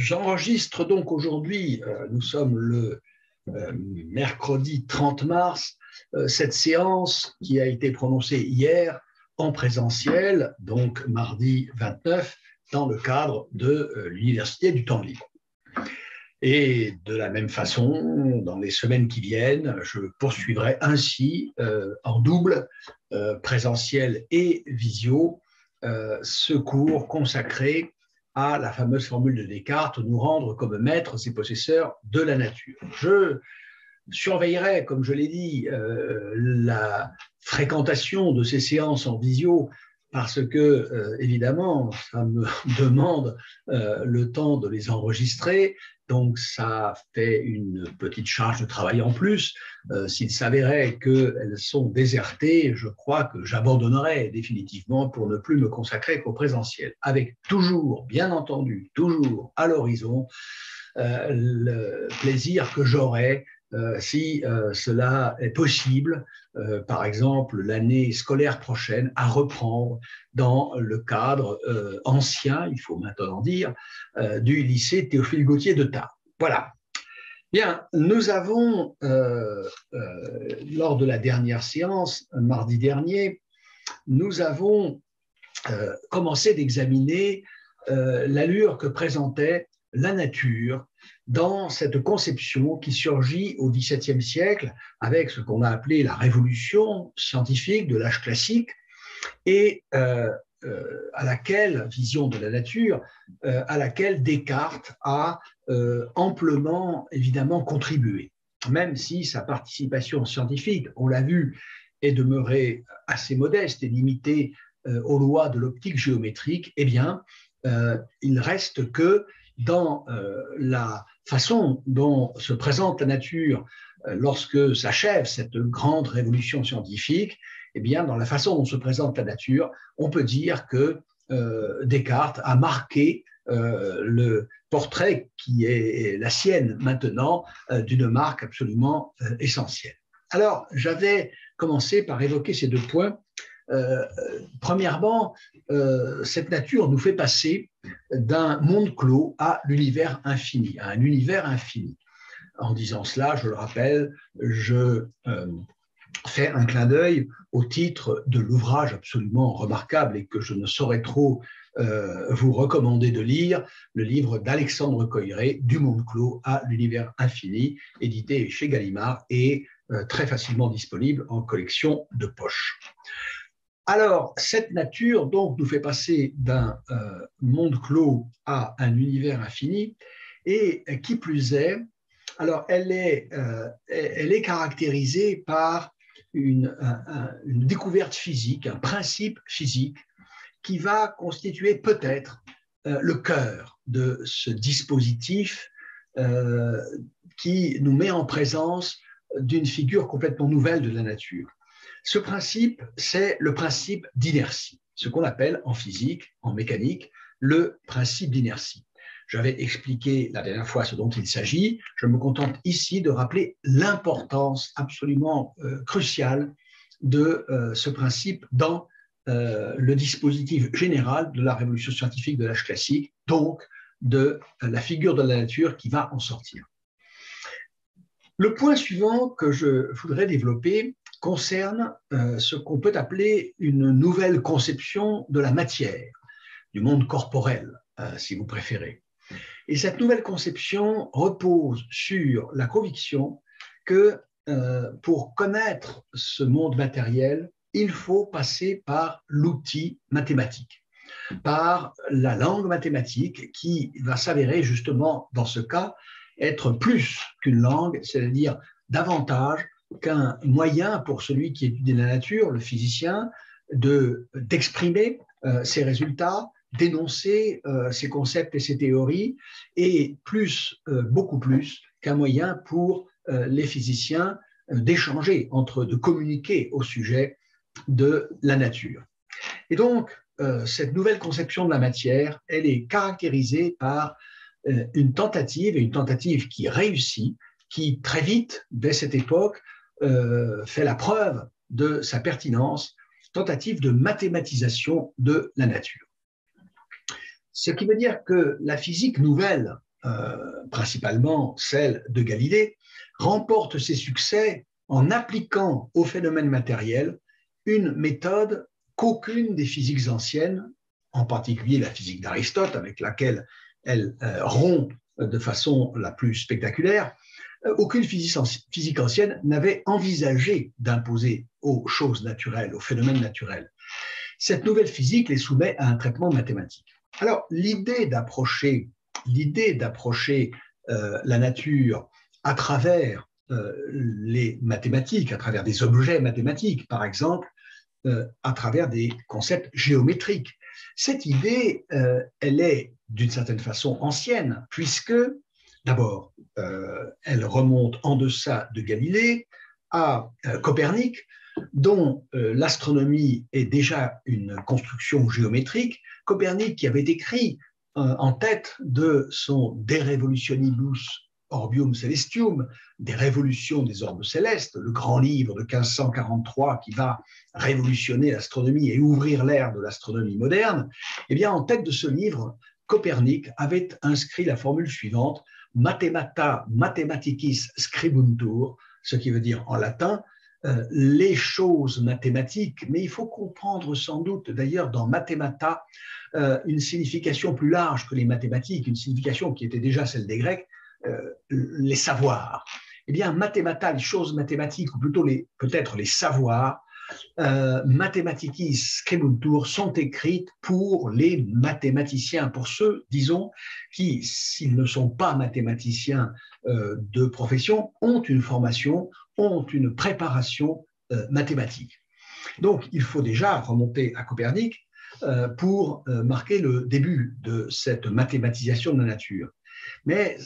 J'enregistre donc aujourd'hui, nous sommes le mercredi 30 mars, cette séance qui a été prononcée hier en présentiel, donc mardi 29, dans le cadre de l'Université du Temps libre. Et de la même façon, dans les semaines qui viennent, je poursuivrai ainsi en double, présentiel et visio, ce cours consacré à la fameuse formule de Descartes, nous rendre comme maîtres et possesseurs de la nature. Je surveillerai, comme je l'ai dit, la fréquentation de ces séances en visio parce que, évidemment, ça me demande le temps de les enregistrer, donc ça fait une petite charge de travail en plus. S'il s'avérait qu'elles sont désertées, je crois que j'abandonnerai définitivement pour ne plus me consacrer qu'au présentiel, avec toujours, bien entendu, toujours à l'horizon, le plaisir que j'aurai si cela est possible, par exemple l'année scolaire prochaine, à reprendre dans le cadre ancien, il faut maintenant dire, du lycée Théophile Gautier de Tarbes. Voilà. Bien, nous avons, lors de la dernière séance, mardi dernier, nous avons commencé d'examiner l'allure que présentait la nature dans cette conception qui surgit au XVIIe siècle avec ce qu'on a appelé la révolution scientifique de l'âge classique et à laquelle, vision de la nature, à laquelle Descartes a amplement, évidemment, contribué. Même si sa participation scientifique, on l'a vu, est demeurée assez modeste et limitée aux lois de l'optique géométrique, eh bien, il reste que dans la façon dont se présente la nature lorsque s'achève cette grande révolution scientifique, eh bien, dans la façon dont se présente la nature, on peut dire que Descartes a marqué le portrait qui est la sienne maintenant d'une marque absolument essentielle. Alors, j'avais commencé par évoquer ces deux points. Premièrement, cette nature nous fait passer d'un monde clos à l'univers infini, à un univers infini. En disant cela, je le rappelle, je fais un clin d'œil au titre de l'ouvrage absolument remarquable et que je ne saurais trop vous recommander de lire, le livre d'Alexandre Coiré, Du monde clos à l'univers infini, édité chez Gallimard et très facilement disponible en collection de poche. Alors, cette nature donc nous fait passer d'un monde clos à un univers infini et qui plus est, alors elle est caractérisée par une découverte physique, un principe physique qui va constituer peut-être le cœur de ce dispositif qui nous met en présence d'une figure complètement nouvelle de la nature. Ce principe, c'est le principe d'inertie, ce qu'on appelle en physique, en mécanique, le principe d'inertie. J'avais expliqué la dernière fois ce dont il s'agit. Je me contente ici de rappeler l'importance absolument cruciale de ce principe dans le dispositif général de la révolution scientifique de l'âge classique, donc de la figure de la nature qui va en sortir. Le point suivant que je voudrais développer concerne ce qu'on peut appeler une nouvelle conception de la matière, du monde corporel, si vous préférez. Et cette nouvelle conception repose sur la conviction que pour connaître ce monde matériel, il faut passer par l'outil mathématique, par la langue mathématique qui va s'avérer justement dans ce cas être plus qu'une langue, c'est-à-dire davantage qu'un moyen pour celui qui étudie la nature, le physicien, d'exprimer ses résultats, d'énoncer ses concepts et ses théories, et plus, beaucoup plus qu'un moyen pour les physiciens d'échanger entre eux, de communiquer au sujet de la nature. Et donc, cette nouvelle conception de la matière, elle est caractérisée par une tentative qui réussit, qui très vite, dès cette époque, fait la preuve de sa pertinence, tentative de mathématisation de la nature. Ce qui veut dire que la physique nouvelle principalement celle de Galilée, remporte ses succès en appliquant au phénomène matériel une méthode qu'aucune des physiques anciennes, en particulier la physique d'Aristote, avec laquelle elle rompt de façon la plus spectaculaire, aucune physique ancienne n'avait envisagé d'imposer aux choses naturelles, aux phénomènes naturels. Cette nouvelle physique les soumet à un traitement mathématique. Alors, l'idée d'approcher la nature à travers les mathématiques, à travers des objets mathématiques, par exemple, à travers des concepts géométriques. Cette idée, elle est d'une certaine façon ancienne, puisque d'abord, elle remonte en deçà de Galilée à Copernic, dont l'astronomie est déjà une construction géométrique. Copernic qui avait écrit en tête de son De Revolutionibus Orbium Celestium, des révolutions des orbes célestes, le grand livre de 1543 qui va révolutionner l'astronomie et ouvrir l'ère de l'astronomie moderne, eh bien, en tête de ce livre, Copernic avait inscrit la formule suivante: Mathemata mathematicis scribuntur, ce qui veut dire en latin les choses mathématiques, mais il faut comprendre sans doute d'ailleurs dans mathemata une signification plus large que les mathématiques, une signification qui était déjà celle des Grecs, les savoirs. Eh bien, mathemata, les choses mathématiques, ou plutôt peut-être les savoirs, mathematicis scribuntur, sont écrites pour les mathématiciens, pour ceux, disons, qui, s'ils ne sont pas mathématiciens de profession, ont une formation, ont une préparation mathématique. Donc, il faut déjà remonter à Copernic pour marquer le début de cette mathématisation de la nature. Mais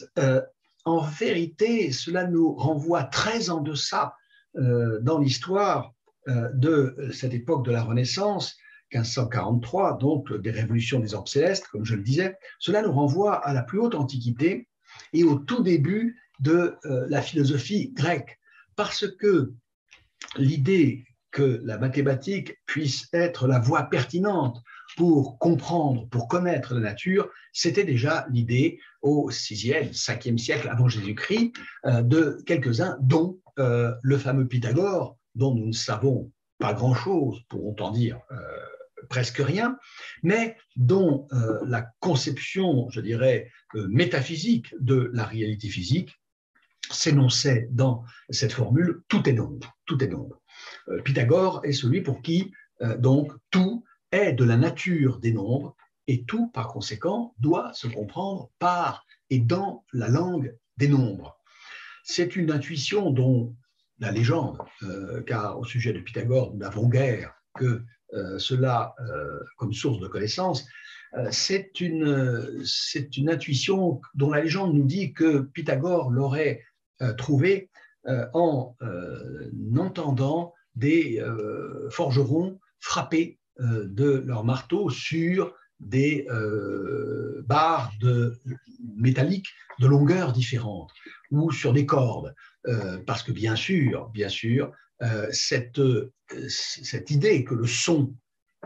en vérité, cela nous renvoie très en deçà dans l'histoire de cette époque de la Renaissance, 1543, donc des révolutions des orbes célestes, comme je le disais. Cela nous renvoie à la plus haute Antiquité et au tout début de la philosophie grecque, parce que l'idée que la mathématique puisse être la voie pertinente pour comprendre, pour connaître la nature, c'était déjà l'idée au 6e, 5e siècle avant Jésus-Christ de quelques-uns, dont le fameux Pythagore, dont nous ne savons pas grand-chose, pour autant dire presque rien, mais dont la conception, je dirais, métaphysique de la réalité physique s'énonçait dans cette formule: tout est nombre, tout est nombre. Pythagore est celui pour qui donc tout est de la nature des nombres et tout, par conséquent, doit se comprendre par et dans la langue des nombres. C'est une intuition dont la légende, car au sujet de Pythagore, nous n'avons guère que cela comme source de connaissance, c'est une intuition dont la légende nous dit que Pythagore l'aurait trouvée en entendant des forgerons frapper de leur marteau sur des barres métalliques de longueurs différentes ou sur des cordes, parce que bien sûr, cette idée que le son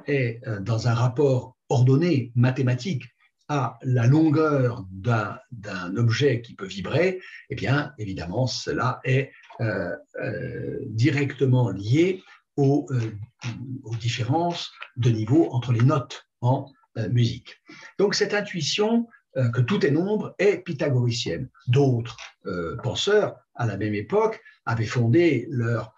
est dans un rapport ordonné, mathématique, à la longueur d'un objet qui peut vibrer, eh bien, évidemment, cela est directement lié aux différences de niveau entre les notes en musique. Donc, cette intuition que tout est nombre est pythagoricienne. D'autres penseurs, à la même époque, avaient fondé leur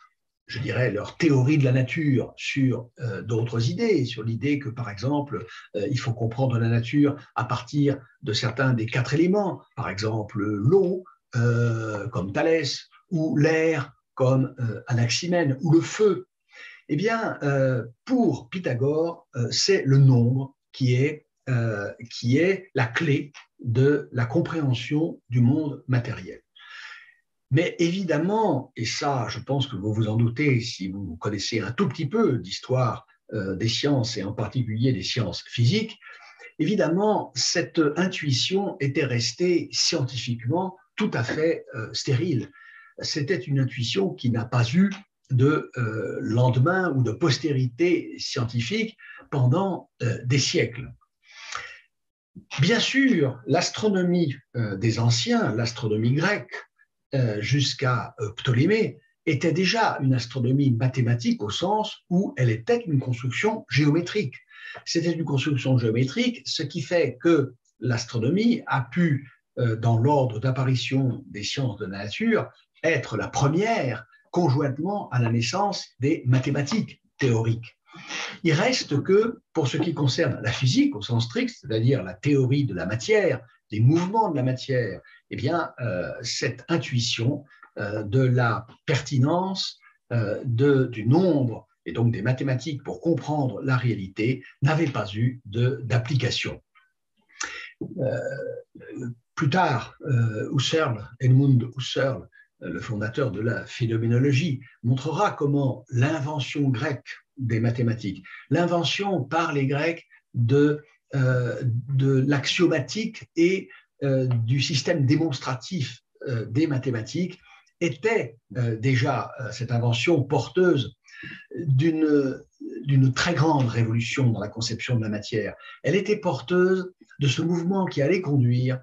théorie de la nature sur d'autres idées, sur l'idée que, par exemple, il faut comprendre la nature à partir de certains des 4 éléments, par exemple l'eau, comme Thalès, ou l'air, comme Anaximène, ou le feu. Eh bien, pour Pythagore, c'est le nombre qui est la clé de la compréhension du monde matériel. Mais évidemment, et ça, je pense que vous vous en doutez si vous connaissez un tout petit peu d'histoire des sciences et en particulier des sciences physiques, évidemment, cette intuition était restée scientifiquement tout à fait stérile. C'était une intuition qui n'a pas eu de lendemain ou de postérité scientifique pendant des siècles. Bien sûr, l'astronomie des anciens, l'astronomie grecque, jusqu'à Ptolémée, était déjà une astronomie mathématique au sens où elle était une construction géométrique. C'était une construction géométrique, ce qui fait que l'astronomie a pu, dans l'ordre d'apparition des sciences de la nature, être la première conjointement à la naissance des mathématiques théoriques. Il reste que, pour ce qui concerne la physique au sens strict, c'est-à-dire la théorie de la matière, des mouvements de la matière, eh bien, cette intuition de la pertinence du nombre et donc des mathématiques pour comprendre la réalité n'avait pas eu d'application. Plus tard, Husserl, Edmund Husserl, le fondateur de la phénoménologie, montrera comment l'invention grecque des mathématiques, l'invention par les Grecs de l'axiomatique et du système démonstratif des mathématiques était déjà cette invention porteuse d'une très grande révolution dans la conception de la matière. Elle était porteuse de ce mouvement qui allait conduire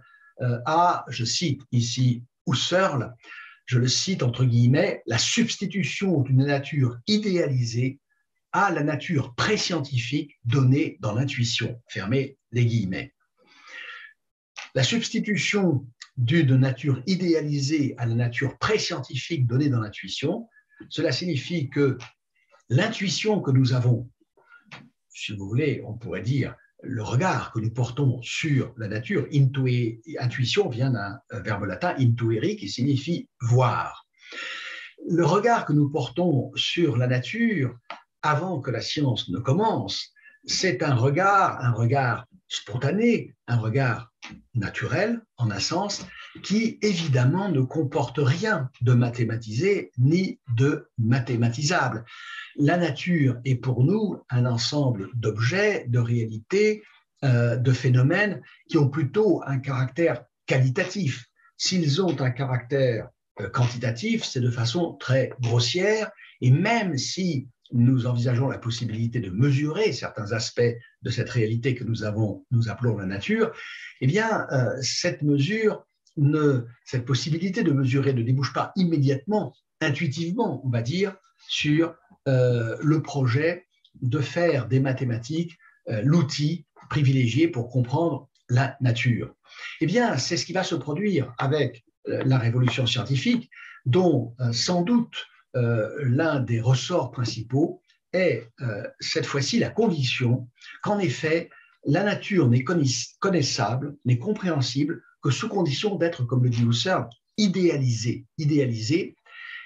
à, je cite ici Husserl, je le cite entre guillemets, la substitution d'une nature idéalisée à la nature pré-scientifique donnée dans l'intuition, fermez les guillemets. La substitution d'une nature idéalisée à la nature pré-scientifique donnée dans l'intuition, cela signifie que l'intuition que nous avons, si vous voulez, on pourrait dire le regard que nous portons sur la nature, intuition vient d'un verbe latin intuere qui signifie voir. Le regard que nous portons sur la nature avant que la science ne commence, c'est un regard spontané, un regard naturel en un sens qui évidemment ne comporte rien de mathématisé ni de mathématisable. La nature est pour nous un ensemble d'objets, de réalités, de phénomènes qui ont plutôt un caractère qualitatif. S'ils ont un caractère quantitatif, c'est de façon très grossière, et même si nous envisageons la possibilité de mesurer certains aspects de cette réalité que nous appelons la nature, eh bien, cette possibilité de mesurer ne débouche pas immédiatement, intuitivement, on va dire, sur le projet de faire des mathématiques l'outil privilégié pour comprendre la nature. Eh bien, c'est ce qui va se produire avec la révolution scientifique, dont sans doute l'un des ressorts principaux est cette fois-ci la conviction qu'en effet, la nature n'est connaissable, n'est compréhensible que sous condition d'être, comme le dit Husserl, idéalisée,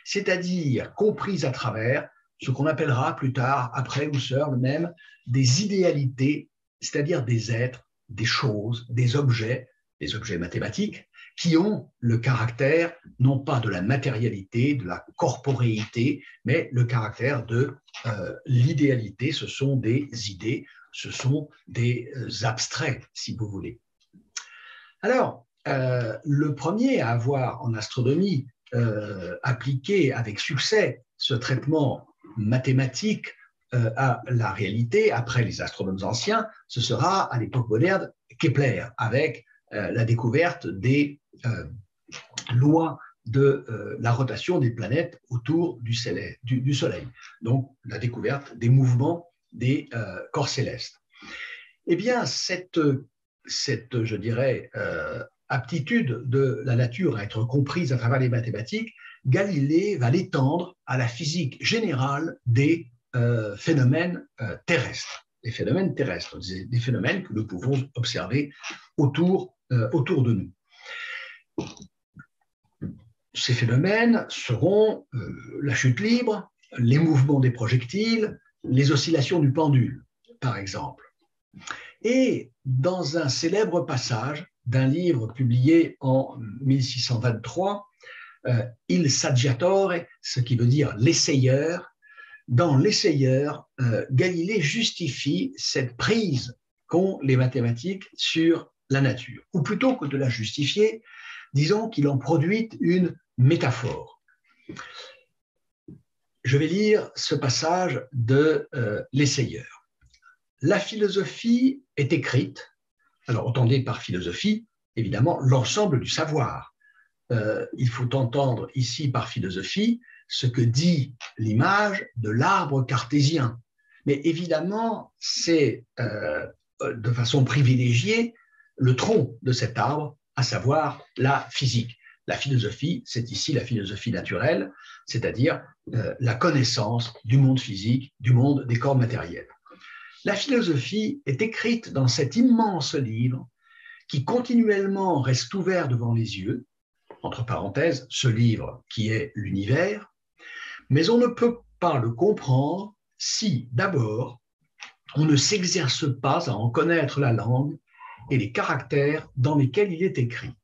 c'est-à-dire comprise à travers ce qu'on appellera plus tard, après Husserl même, des idéalités, c'est-à-dire des êtres, des choses, des objets mathématiques, qui ont le caractère, non pas de la matérialité, de la corporéité, mais le caractère de l'idéalité. Ce sont des idées, ce sont des abstraits, si vous voulez. Alors, le premier à avoir en astronomie appliqué avec succès ce traitement mathématique à la réalité, après les astronomes anciens, ce sera à l'époque moderne Kepler, avec la découverte des lois de la rotation des planètes autour du Soleil, donc la découverte des mouvements des corps célestes. Eh bien, cette je dirais, aptitude de la nature à être comprise à travers les mathématiques, Galilée va l'étendre à la physique générale des phénomènes terrestres. Des phénomènes terrestres, des phénomènes que nous pouvons observer autour de nous. Ces phénomènes seront la chute libre, les mouvements des projectiles, les oscillations du pendule, par exemple. Et dans un célèbre passage d'un livre publié en 1623, Il Saggiatore, ce qui veut dire l'essayeur, dans l'essayeur, Galilée justifie cette prise qu'ont les mathématiques sur la nature. Ou plutôt que de la justifier, disons qu'il en produit une métaphore. Je vais lire ce passage de l'essayeur. La philosophie est écrite Alors, entendez par philosophie, évidemment, l'ensemble du savoir. Il faut entendre ici par philosophie ce que dit l'image de l'arbre cartésien. Mais évidemment, c'est de façon privilégiée le tronc de cet arbre, à savoir la physique. La philosophie, c'est ici la philosophie naturelle, c'est-à-dire la connaissance du monde physique, du monde des corps matériels. La philosophie est écrite dans cet immense livre qui continuellement reste ouvert devant les yeux, entre parenthèses, ce livre qui est l'univers, mais on ne peut pas le comprendre si, d'abord, on ne s'exerce pas à en connaître la langue et les caractères dans lesquels il est écrit.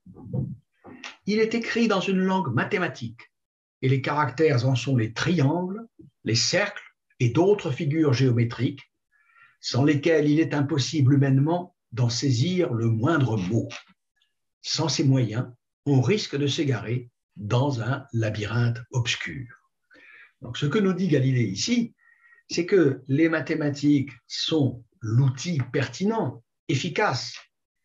Il est écrit dans une langue mathématique, et les caractères en sont les triangles, les cercles et d'autres figures géométriques, sans lesquelles il est impossible humainement d'en saisir le moindre mot. Sans ces moyens, on risque de s'égarer dans un labyrinthe obscur. Donc, ce que nous dit Galilée ici, c'est que les mathématiques sont l'outil pertinent, efficace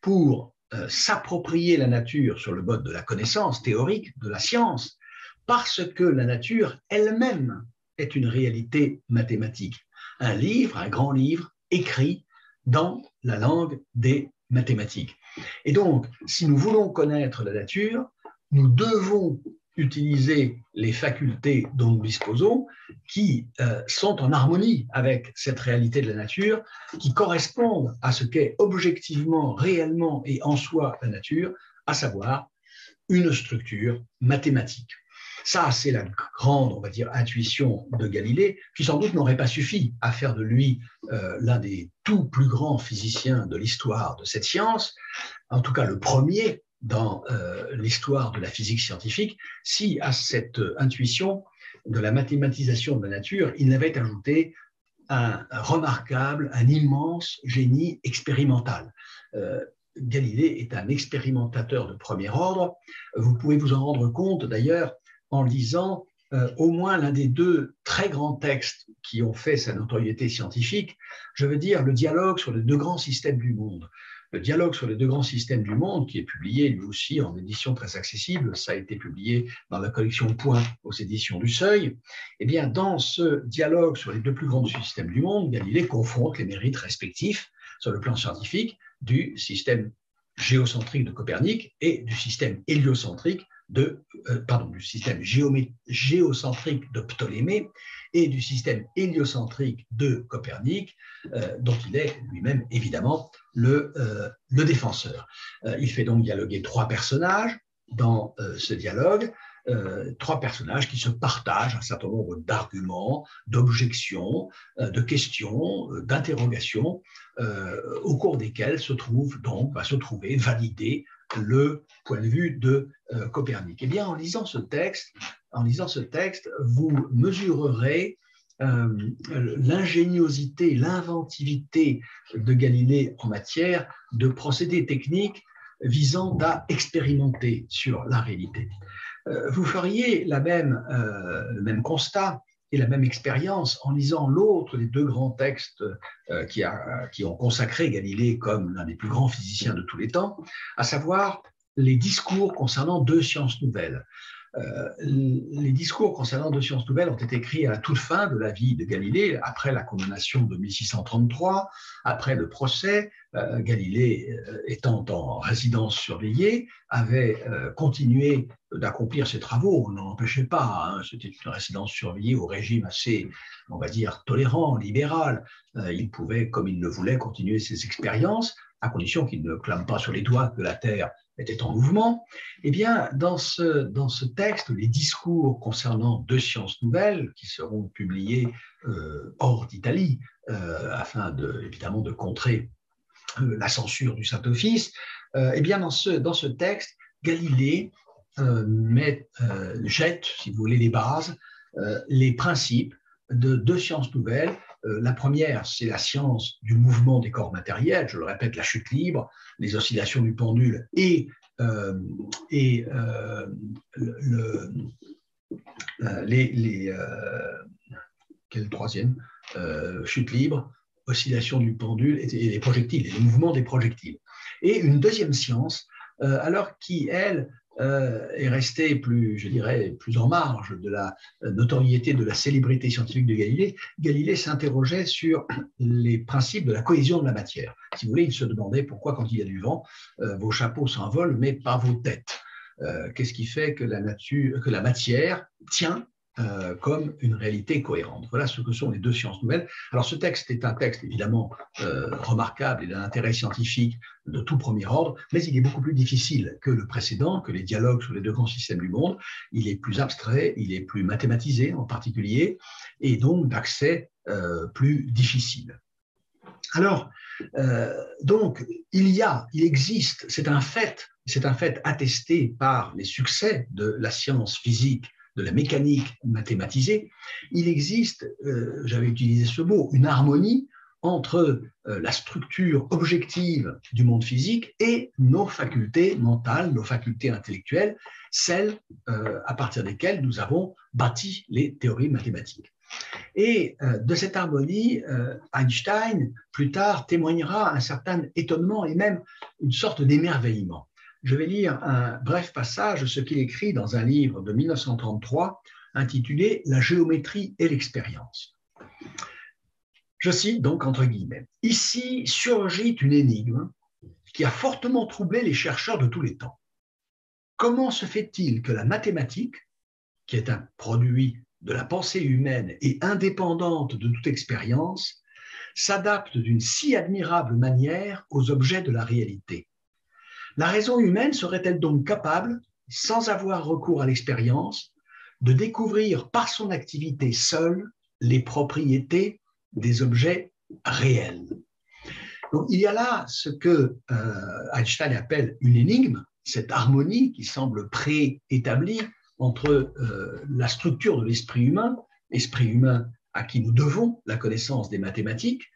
pour s'approprier la nature sur le mode de la connaissance théorique, de la science, parce que la nature elle-même est une réalité mathématique. Un livre, un grand livre, écrit dans la langue des mathématiques. Et donc, si nous voulons connaître la nature, nous devons utiliser les facultés dont nous disposons, qui sont en harmonie avec cette réalité de la nature, qui correspondent à ce qu'est objectivement, réellement et en soi la nature, à savoir une structure mathématique. Ça, c'est la grande, on va dire, intuition de Galilée, qui sans doute n'aurait pas suffi à faire de lui l'un des tout plus grands physiciens de l'histoire de cette science, en tout cas le premier dans l'histoire de la physique scientifique, si à cette intuition de la mathématisation de la nature, il n'avait ajouté un remarquable, un immense génie expérimental. Galilée est un expérimentateur de premier ordre. Vous pouvez vous en rendre compte d'ailleurs en lisant au moins l'un des deux très grands textes qui ont fait sa notoriété scientifique, je veux dire le dialogue sur les deux grands systèmes du monde. Le dialogue sur les deux grands systèmes du monde, qui est publié lui aussi en édition très accessible, ça a été publié dans la collection Point aux éditions du Seuil, eh bien dans ce dialogue sur les deux plus grands systèmes du monde, Galilée confronte les mérites respectifs sur le plan scientifique du système géocentrique de Copernic et du système héliocentrique du système géocentrique de Ptolémée et du système héliocentrique de Copernic, dont il est lui-même évidemment le défenseur. Il fait donc dialoguer trois personnages dans ce dialogue, trois personnages qui se partagent un certain nombre d'arguments, d'objections, de questions, d'interrogations, au cours desquels va se trouver validé le point de vue de Copernic. Eh bien, en lisant ce texte, vous mesurerez l'ingéniosité, l'inventivité de Galilée en matière de procédés techniques visant à expérimenter sur la réalité. Vous feriez le même constat et la même expérience en lisant l'autre des deux grands textes qui ont consacré Galilée comme l'un des plus grands physiciens de tous les temps, à savoir les discours concernant deux sciences nouvelles. Les discours concernant deux sciences nouvelles ont été écrits à la toute fin de la vie de Galilée, après la condamnation de 1633, après le procès. Galilée, étant en résidence surveillée, avait continué d'accomplir ses travaux. On n'en empêchait pas. Hein. C'était une résidence surveillée au régime assez, on va dire, tolérant, libéral. Il pouvait, comme il le voulait, continuer ses expériences, à condition qu'il ne clame pas sur les doigts que la Terre était en mouvement. Eh bien, dans ce texte, les discours concernant deux sciences nouvelles, qui seront publiés hors d'Italie, afin évidemment de contrer la censure du Saint-Office, eh bien, dans ce texte, Galilée jette, si vous voulez, les bases, les principes de deux sciences nouvelles. La première, c'est la science du mouvement des corps matériels, je le répète, la chute libre, les oscillations du pendule quel est le troisième, chute libre, oscillation du pendule et les projectiles, et le mouvement des projectiles. et une deuxième science, alors qui, elle, est restée plus, je dirais, plus en marge de la notoriété, de la célébrité scientifique de Galilée. Galilée s'interrogeait sur les principes de la cohésion de la matière. Si vous voulez, il se demandait pourquoi, quand il y a du vent, vos chapeaux s'envolent, mais pas vos têtes. Qu'est-ce qui fait que la matière tient comme une réalité cohérente. Voilà ce que sont les deux sciences nouvelles. Alors ce texte est un texte évidemment remarquable et d'un intérêt scientifique de tout premier ordre, mais il est beaucoup plus difficile que le précédent, que les dialogues sur les deux grands systèmes du monde. Il est plus abstrait, il est plus mathématisé en particulier, et donc d'accès plus difficile. Alors, donc, il existe, c'est un fait attesté par les succès de la science physique, de la mécanique mathématisée, il existe, j'avais utilisé ce mot, une harmonie entre la structure objective du monde physique et nos facultés mentales, nos facultés intellectuelles, celles à partir desquelles nous avons bâti les théories mathématiques. Et de cette harmonie, Einstein, plus tard, témoignera un certain étonnement et même une sorte d'émerveillement. Je vais lire un bref passage de ce qu'il écrit dans un livre de 1933 intitulé « La géométrie et l'expérience ». Je cite donc entre guillemets. « Ici surgit une énigme qui a fortement troublé les chercheurs de tous les temps. Comment se fait-il que la mathématique, qui est un produit de la pensée humaine et indépendante de toute expérience, s'adapte d'une si admirable manière aux objets de la réalité? La raison humaine serait-elle donc capable, sans avoir recours à l'expérience, de découvrir par son activité seule les propriétés des objets réels? Donc, il y a là ce que Einstein appelle une énigme, cette harmonie qui semble préétablie entre la structure de l'esprit humain à qui nous devons la connaissance des mathématiques,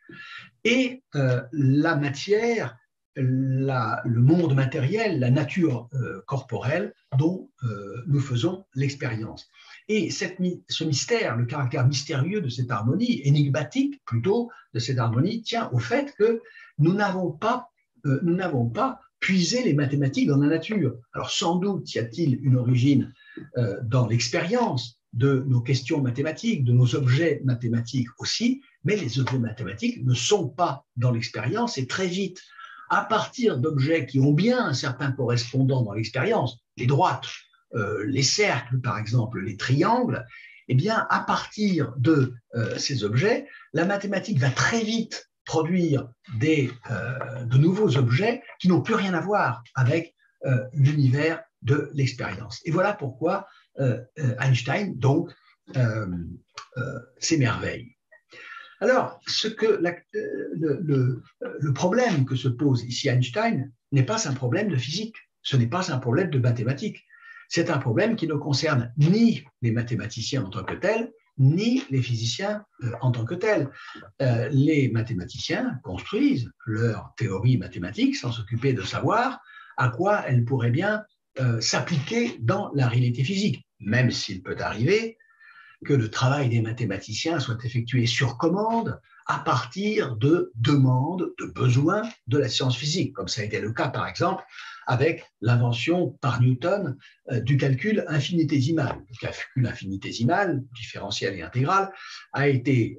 et la matière, le monde matériel, la nature corporelle dont nous faisons l'expérience. Et ce mystère, le caractère mystérieux de cette harmonie, énigmatique plutôt, de cette harmonie, tient au fait que nous n'avons pas puisé les mathématiques dans la nature. Alors sans doute y a-t-il une origine dans l'expérience de nos questions mathématiques, de nos objets mathématiques aussi, mais les objets mathématiques ne sont pas dans l'expérience, et très vite, à partir d'objets qui ont bien un certain correspondant dans l'expérience, les droites, les cercles par exemple, les triangles, eh bien à partir de ces objets, la mathématique va très vite produire de nouveaux objets qui n'ont plus rien à voir avec l'univers de l'expérience. Et voilà pourquoi Einstein donc s'émerveille. Alors, le problème que se pose ici Einstein n'est pas un problème de physique, ce n'est pas un problème de mathématiques. C'est un problème qui ne concerne ni les mathématiciens en tant que tels, ni les physiciens en tant que tels. Les mathématiciens construisent leur théorie mathématique sans s'occuper de savoir à quoi elle pourrait bien s'appliquer dans la réalité physique, même s'il peut arriver que le travail des mathématiciens soit effectué sur commande à partir de demandes, de besoins de la science physique, comme ça a été le cas par exemple avec l'invention par Newton du calcul infinitésimal. Le calcul infinitésimal, différentiel et intégral, a été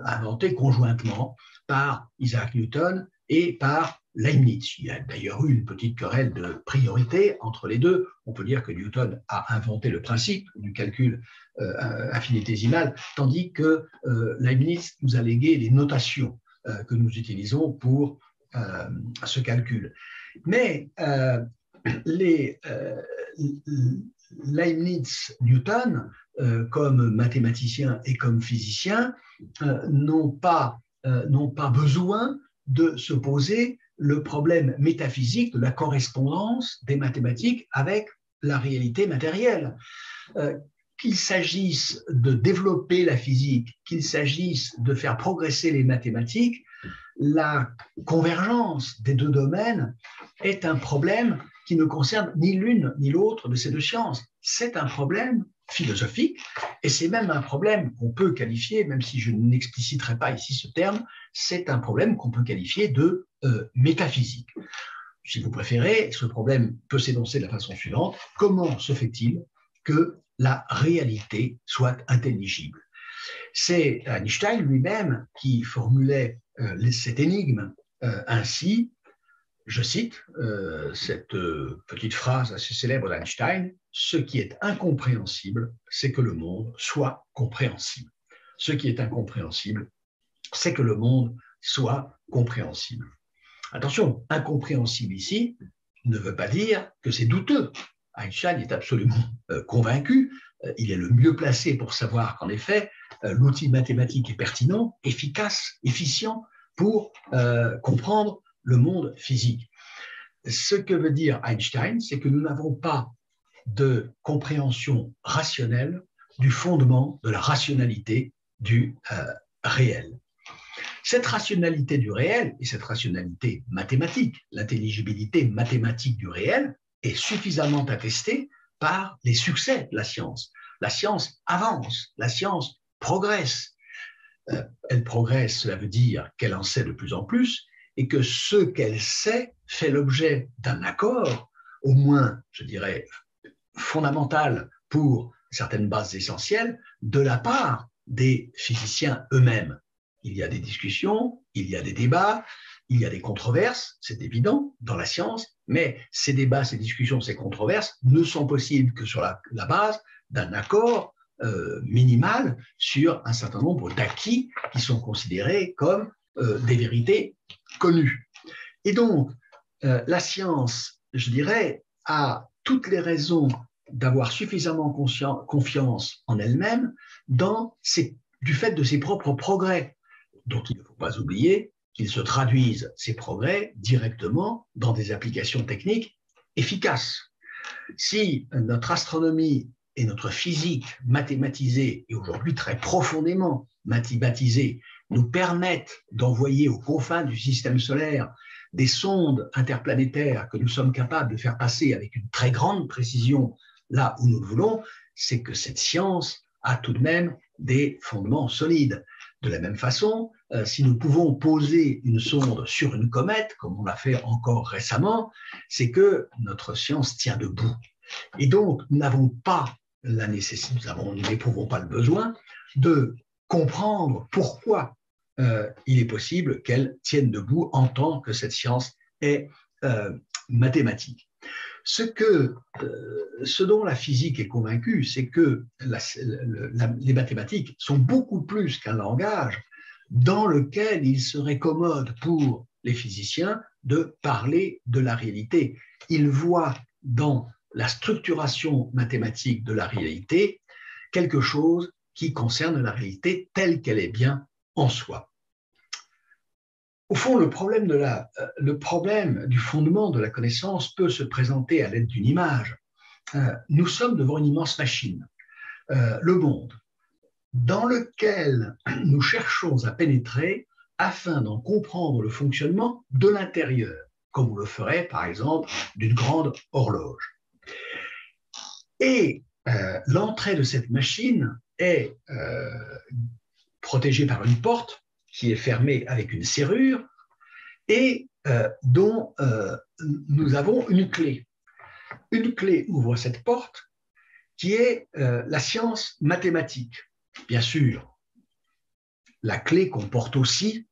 inventé conjointement par Isaac Newton et par Leibniz. Il y a d'ailleurs eu une petite querelle de priorité entre les deux. On peut dire que Newton a inventé le principe du calcul infinitésimal, tandis que Leibniz nous a légué les notations que nous utilisons pour ce calcul. Mais Leibniz-Newton, comme mathématiciens et comme physiciens, n'ont pas besoin de se poser le problème métaphysique de la correspondance des mathématiques avec la réalité matérielle. Qu'il s'agisse de développer la physique, qu'il s'agisse de faire progresser les mathématiques, la convergence des deux domaines est un problème qui ne concerne ni l'une ni l'autre de ces deux sciences. C'est un problème philosophique et c'est même un problème qu'on peut qualifier, même si je n'expliciterai pas ici ce terme, c'est un problème qu'on peut qualifier de métaphysique. si vous préférez, ce problème peut s'énoncer de la façon suivante. Comment se fait-il que la réalité soit intelligible? C'est Einstein lui-même qui formulait cette énigme ainsi. Je cite cette petite phrase assez célèbre d'Einstein: « Ce qui est incompréhensible, c'est que le monde soit compréhensible. » Ce qui est incompréhensible, c'est que le monde soit compréhensible. Attention, incompréhensible ici ne veut pas dire que c'est douteux. Einstein est absolument convaincu, il est le mieux placé pour savoir qu'en effet, l'outil mathématique est pertinent, efficace, efficient pour comprendre le monde physique. Ce que veut dire Einstein, c'est que nous n'avons pas de compréhension rationnelle du fondement de la rationalité du réel. Cette rationalité du réel et cette rationalité mathématique, l'intelligibilité mathématique du réel, est suffisamment attestée par les succès de la science. La science avance, la science progresse. Elle progresse, cela veut dire qu'elle en sait de plus en plus et que ce qu'elle sait fait l'objet d'un accord, au moins, je dirais, fondamental pour certaines bases essentielles, de la part des physiciens eux-mêmes. Il y a des discussions, il y a des débats, il y a des controverses, c'est évident, dans la science, mais ces débats, ces discussions, ces controverses ne sont possibles que sur la base d'un accord minimal sur un certain nombre d'acquis qui sont considérés comme des vérités connues. Et donc, la science, je dirais, a toutes les raisons d'avoir suffisamment confiance en elle-même du fait de ses propres progrès, dont il ne faut pas oublier qu'ils se traduisent, ces progrès, directement dans des applications techniques efficaces. Si notre astronomie et notre physique mathématisée, et aujourd'hui très profondément mathématisée, nous permettent d'envoyer aux confins du système solaire des sondes interplanétaires que nous sommes capables de faire passer avec une très grande précision là où nous le voulons, c'est que cette science a tout de même des fondements solides. De la même façon, si nous pouvons poser une sonde sur une comète, comme on l'a fait encore récemment, c'est que notre science tient debout. Et donc, nous n'avons pas la nécessité, nous n'éprouvons pas le besoin de comprendre pourquoi il est possible qu'elle tienne debout en tant que cette science est mathématique. Ce dont la physique est convaincue, c'est que les mathématiques sont beaucoup plus qu'un langage dans lequel il serait commode pour les physiciens de parler de la réalité. Ils voient dans la structuration mathématique de la réalité quelque chose qui concerne la réalité telle qu'elle est bien en soi. Au fond, le problème du fondement de la connaissance peut se présenter à l'aide d'une image. Nous sommes devant une immense machine, le monde, dans lequel nous cherchons à pénétrer afin d'en comprendre le fonctionnement de l'intérieur, comme on le ferait par exemple d'une grande horloge. Et l'entrée de cette machine est protégée par une porte qui est fermée avec une serrure et dont nous avons une clé. Une clé ouvre cette porte qui est la science mathématique. Bien sûr, la clé comporte aussi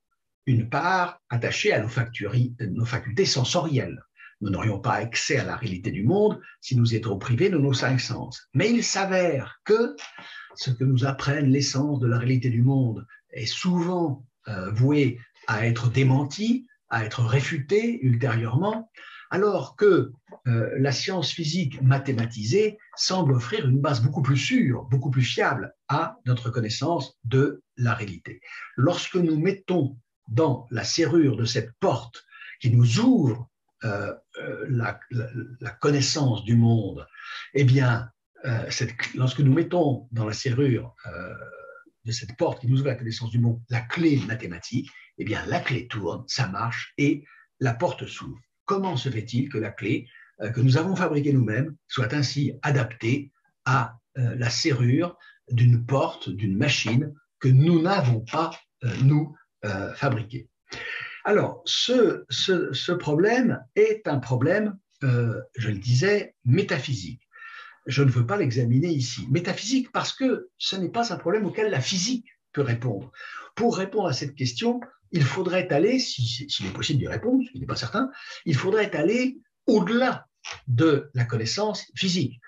une part attachée à nos facultés sensorielles. Nous n'aurions pas accès à la réalité du monde si nous étions privés de nos 5 sens. Mais il s'avère que ce que nous apprennent les sens de la réalité du monde est souvent voué à être démenti, à être réfuté ultérieurement, alors que la science physique mathématisée semble offrir une base beaucoup plus sûre, beaucoup plus fiable à notre connaissance de la réalité. Lorsque nous mettons dans la serrure de cette porte qui nous ouvre la connaissance du monde, eh bien, lorsque nous mettons dans la serrure de cette porte qui nous ouvre la connaissance du monde, la clé mathématique, eh bien, la clé tourne, ça marche et la porte s'ouvre. Comment se fait-il que la clé que nous avons fabriquée nous-mêmes soit ainsi adaptée à la serrure d'une porte, d'une machine que nous n'avons pas, nous, fabriquée? Alors, ce problème est un problème, je le disais, métaphysique. Je ne veux pas l'examiner ici. Métaphysique parce que ce n'est pas un problème auquel la physique peut répondre. Pour répondre à cette question, il faudrait aller, s'il est possible d'y répondre, ce qui n'est pas certain, il faudrait aller au-delà de la connaissance physique.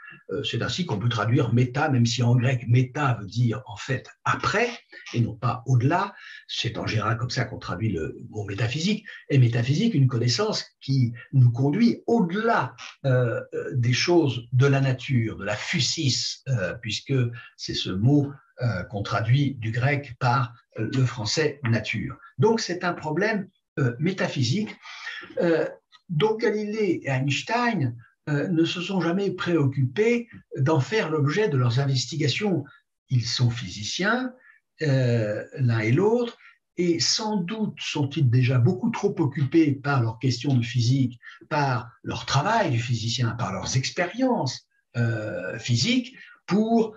C'est ainsi qu'on peut traduire méta, même si en grec méta veut dire en fait après et non pas au-delà. C'est en général comme ça qu'on traduit le mot métaphysique. Et métaphysique, une connaissance qui nous conduit au-delà des choses de la nature, de la physis, puisque c'est ce mot qu'on traduit du grec par le français nature. Donc c'est un problème métaphysique dont Galilée et Einstein ne se sont jamais préoccupés d'en faire l'objet de leurs investigations. Ils sont physiciens, l'un et l'autre, et sans doute sont-ils déjà beaucoup trop occupés par leurs questions de physique, par leur travail du physicien, par leurs expériences physiques, pour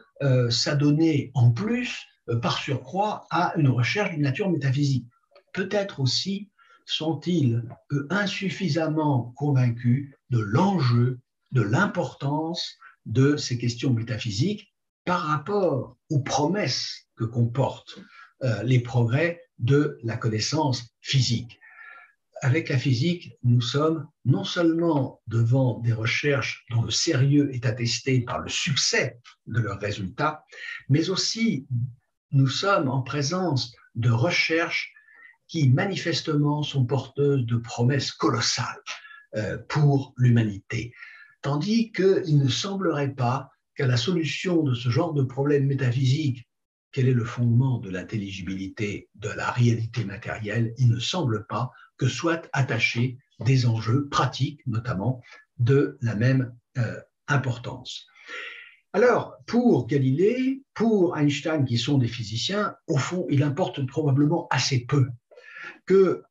s'adonner en plus, par surcroît, à une recherche d'une nature métaphysique. Peut-être aussi sont-ils insuffisamment convaincus de l'enjeu, de l'importance de ces questions métaphysiques par rapport aux promesses que comportent les progrès de la connaissance physique. Avec la physique, nous sommes non seulement devant des recherches dont le sérieux est attesté par le succès de leurs résultats, mais aussi nous sommes en présence de recherches qui manifestement sont porteuses de promesses colossales pour l'humanité. Tandis qu'il ne semblerait pas qu'à la solution de ce genre de problème métaphysique, quel est le fondement de l'intelligibilité de la réalité matérielle, il ne semble pas que soient attachés des enjeux pratiques, notamment, de la même importance. Alors, pour Galilée, pour Einstein, qui sont des physiciens, au fond, il importe probablement assez peu que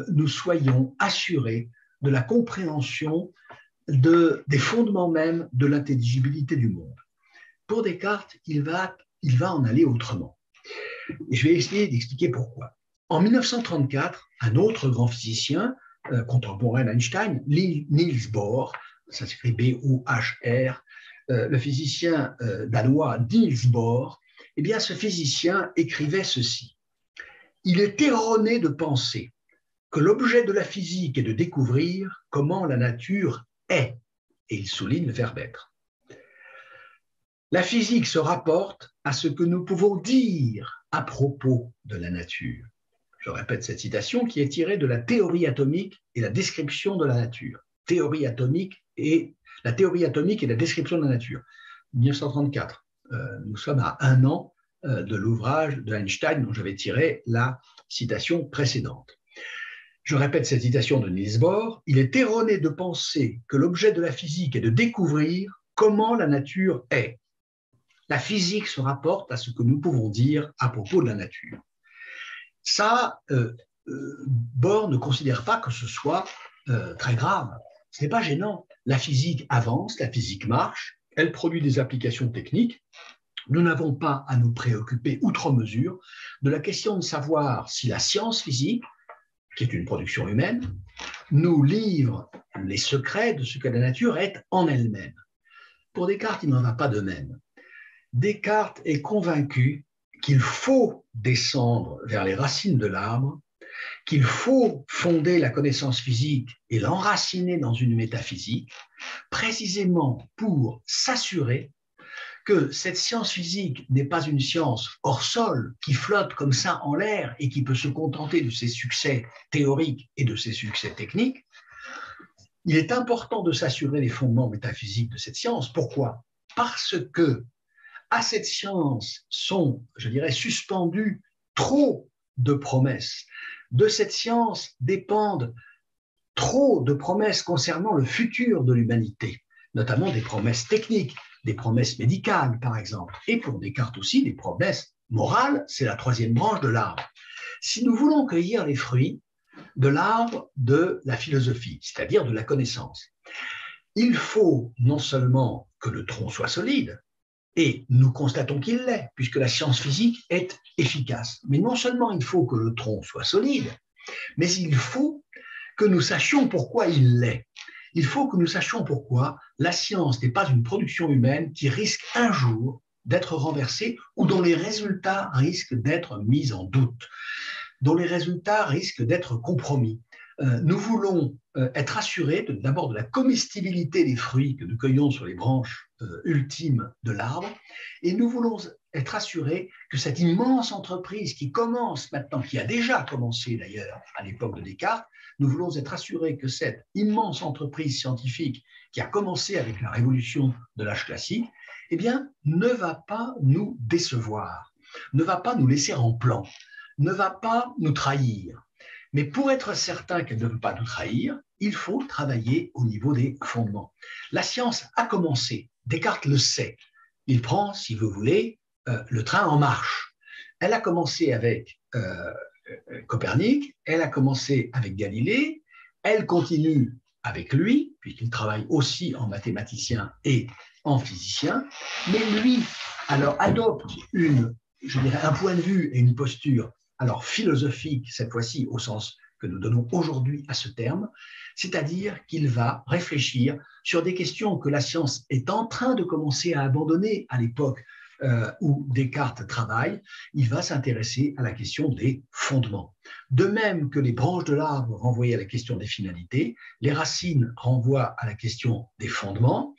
nous soyons assurés de la compréhension des fondements même de l'intelligibilité du monde. Pour Descartes, il va en aller autrement. Et je vais essayer d'expliquer pourquoi. En 1934, un autre grand physicien contemporain d'Einstein, Niels Bohr, ça s'écrit B-O-H-R, le physicien danois Niels Bohr, eh bien, ce physicien écrivait ceci. Il est erroné de penser que l'objet de la physique est de découvrir comment la nature est, et il souligne le verbe être. La physique se rapporte à ce que nous pouvons dire à propos de la nature. Je répète cette citation qui est tirée de la théorie atomique et la description de la nature. La théorie atomique et la description de la nature. 1934. Nous sommes à 1 an de l'ouvrage de Einstein dont j'avais tiré la citation précédente. Je répète cette citation de Niels Bohr. Il est erroné de penser que l'objet de la physique est de découvrir comment la nature est. La physique se rapporte à ce que nous pouvons dire à propos de la nature. Ça, Bohr ne considère pas que ce soit très grave. Ce n'est pas gênant. La physique avance, la physique marche, elle produit des applications techniques. Nous n'avons pas à nous préoccuper outre mesure de la question de savoir si la science physique, qui est une production humaine, nous livre les secrets de ce que la nature est en elle-même. Pour Descartes, il n'en va pas de même. Descartes est convaincu qu'il faut descendre vers les racines de l'arbre, qu'il faut fonder la connaissance physique et l'enraciner dans une métaphysique, précisément pour s'assurer que cette science physique n'est pas une science hors sol qui flotte comme ça en l'air et qui peut se contenter de ses succès théoriques et de ses succès techniques. Il est important de s'assurer des fondements métaphysiques de cette science. Pourquoi ? Parce que à cette science sont, je dirais, suspendues trop de promesses. De cette science dépendent trop de promesses concernant le futur de l'humanité, notamment des promesses techniques, des promesses médicales, par exemple, et pour Descartes aussi, des promesses morales, c'est la troisième branche de l'arbre. Si nous voulons cueillir les fruits de l'arbre de la philosophie, c'est-à-dire de la connaissance, il faut non seulement que le tronc soit solide, et nous constatons qu'il l'est, puisque la science physique est efficace, mais non seulement il faut que le tronc soit solide, Mais il faut que nous sachions pourquoi il l'est. Il faut que nous sachions pourquoi la science n'est pas une production humaine qui risque un jour d'être renversée ou dont les résultats risquent d'être mis en doute, dont les résultats risquent d'être compromis. Nous voulons être assurés d'abord de la comestibilité des fruits que nous cueillons sur les branches ultimes de l'arbre, et nous voulons être assurés que cette immense entreprise qui commence maintenant, qui a déjà commencé d'ailleurs à l'époque de Descartes, nous voulons être assurés que cette immense entreprise scientifique qui a commencé avec la révolution de l'âge classique, eh bien, ne va pas nous décevoir, ne va pas nous laisser en plan, ne va pas nous trahir. Mais pour être certain qu'elle ne veut pas nous trahir, il faut travailler au niveau des fondements. La science a commencé, Descartes le sait. Il prend, si vous voulez, le train en marche. Elle a commencé avec Copernic, elle a commencé avec Galilée, elle continue avec lui, puisqu'il travaille aussi en mathématicien et en physicien, mais lui, alors, adopte un point de vue et une posture alors philosophique, cette fois-ci au sens que nous donnons aujourd'hui à ce terme, c'est-à-dire qu'il va réfléchir sur des questions que la science est en train de commencer à abandonner à l'époque où Descartes travaille. Il va s'intéresser à la question des fondements. De même que les branches de l'arbre renvoyaient à la question des finalités, les racines renvoient à la question des fondements.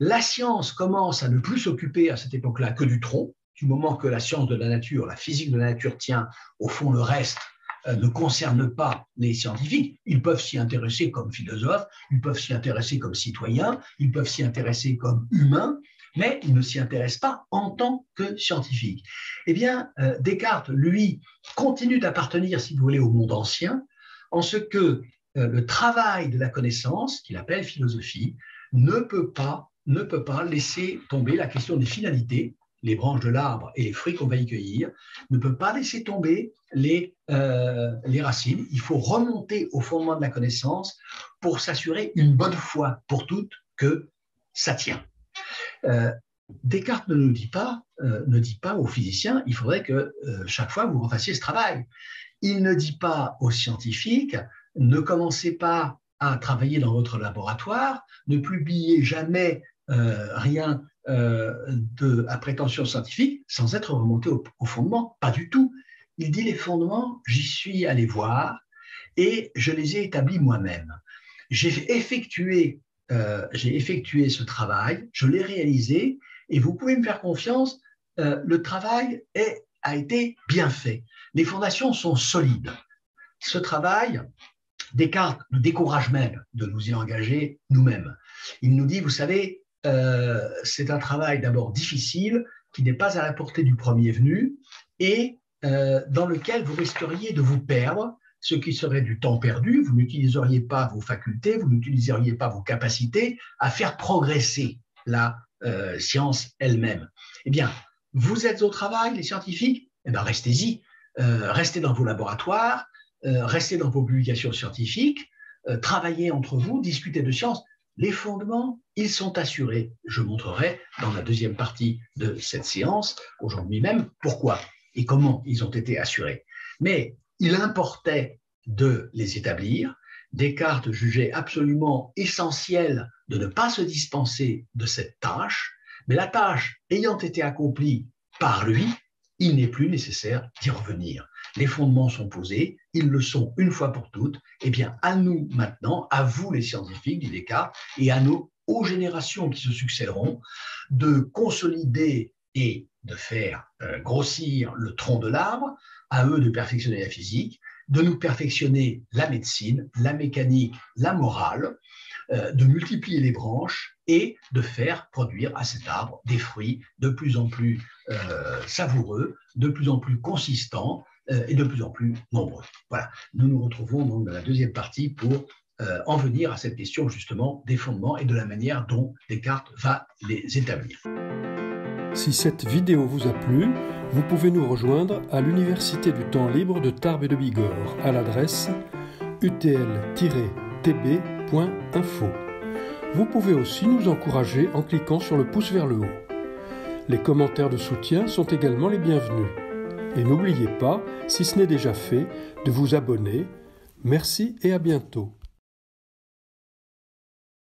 La science commence à ne plus s'occuper à cette époque-là que du tronc, du moment que la science de la nature, la physique de la nature tient, au fond, le reste ne concerne pas les scientifiques. Ils peuvent s'y intéresser comme philosophes, ils peuvent s'y intéresser comme citoyens, ils peuvent s'y intéresser comme humains, mais ils ne s'y intéressent pas en tant que scientifiques. Eh bien, Descartes, lui, continue d'appartenir, si vous voulez, au monde ancien, en ce que le travail de la connaissance, qu'il appelle philosophie, ne peut pas laisser tomber la question des finalités, les branches de l'arbre et les fruits qu'on va y cueillir, ne peut pas laisser tomber les racines. Il faut remonter au fondement de la connaissance pour s'assurer une bonne fois pour toutes que ça tient. Descartes ne dit pas aux physiciens, il faudrait que chaque fois vous refassiez ce travail. Il ne dit pas aux scientifiques, ne commencez pas à travailler dans votre laboratoire, ne publiez jamais rien à prétention scientifique sans être remonté au fondement, pas du tout. Il dit les fondements, j'y suis allé voir et je les ai établis moi-même. J'ai effectué ce travail, je l'ai réalisé et vous pouvez me faire confiance, le travail a été bien fait. Les fondations sont solides. Ce travail, Descartes nous décourage même de nous y engager nous-mêmes. Il nous dit, vous savez, c'est un travail d'abord difficile, qui n'est pas à la portée du premier venu et dans lequel vous risqueriez de vous perdre, ce qui serait du temps perdu, vous n'utiliseriez pas vos facultés, vous n'utiliseriez pas vos capacités à faire progresser la science elle-même. Eh bien, vous êtes au travail, les scientifiques, eh bien, restez-y, restez dans vos laboratoires, restez dans vos publications scientifiques, travaillez entre vous, discutez de science. Les fondements, ils sont assurés. Je montrerai dans la deuxième partie de cette séance, aujourd'hui même, pourquoi et comment ils ont été assurés. Mais il importait de les établir. Descartes jugeait absolument essentiel de ne pas se dispenser de cette tâche, mais la tâche ayant été accomplie par lui, il n'est plus nécessaire d'y revenir. Les fondements sont posés, ils le sont une fois pour toutes. Eh bien, à nous maintenant, à vous les scientifiques, dit Descartes, et à aux générations qui se succéderont, de consolider et de faire grossir le tronc de l'arbre, à eux de perfectionner la physique, de nous perfectionner la médecine, la mécanique, la morale, de multiplier les branches et de faire produire à cet arbre des fruits de plus en plus savoureux, de plus en plus consistants et de plus en plus nombreux. Voilà, nous nous retrouvons donc dans la deuxième partie pour en venir à cette question justement des fondements et de la manière dont Descartes va les établir. Si cette vidéo vous a plu, vous pouvez nous rejoindre à l'Université du temps libre de Tarbes et de Bigorre à l'adresse utl-tb.info. Vous pouvez aussi nous encourager en cliquant sur le pouce vers le haut. Les commentaires de soutien sont également les bienvenus. Et n'oubliez pas, si ce n'est déjà fait, de vous abonner, Merci et à bientôt.